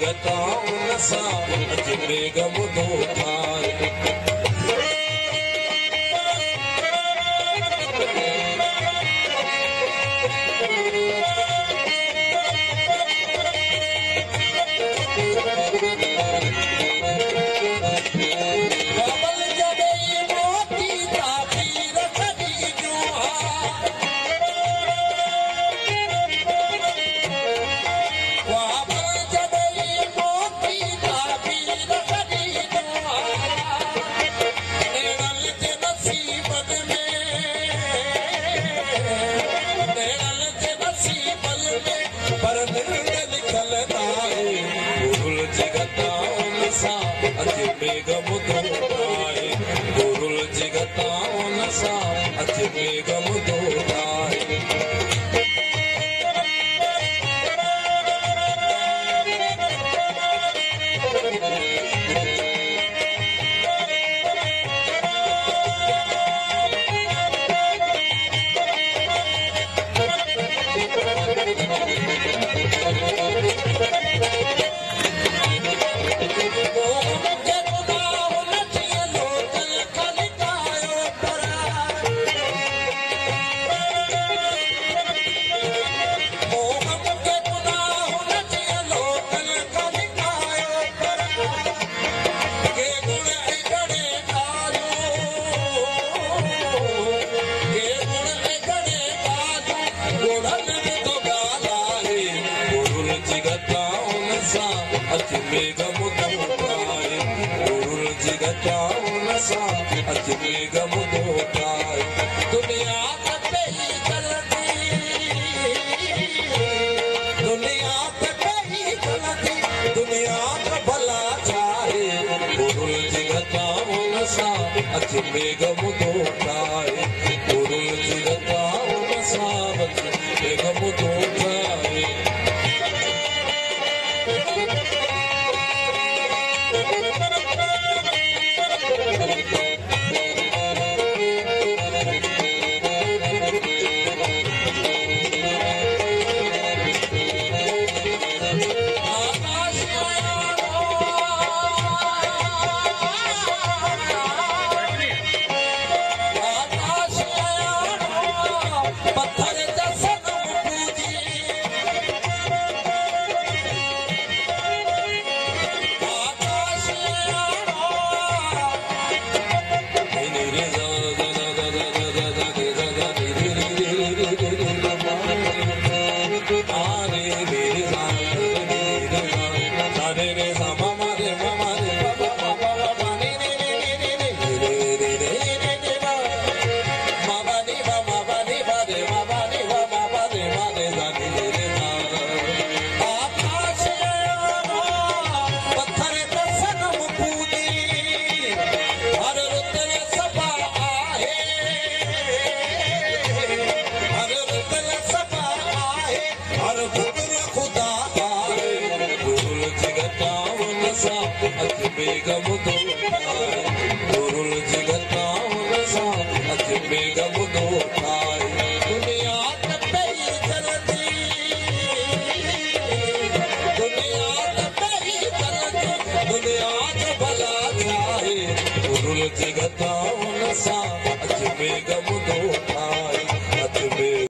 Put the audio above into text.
जिगताउन सां अजमेग मुदो ठाहे अजमेग मुदो ठाहे गुरुल जिगताउन सां अजमेग मुदो ठाहे अजमेग मुदो ठाहे गुरुल जिगताउन सां अजमेग मुदो ठाहे दुनिया ते पई ग़लती दुनिया ते भला चाहे गुरुल जिगताउन सां अजमेग मुदो ठाहे गुरुल जिगताउन सां अजमेग मुदो ठाहे अजमेग मुदो ठाहे गुरुल जिगताउन सां अजमेग मुदो ठाहे दुनिया ते पई ग़लती दुनिया ते भला चाहे गुरुल जिगताउन सां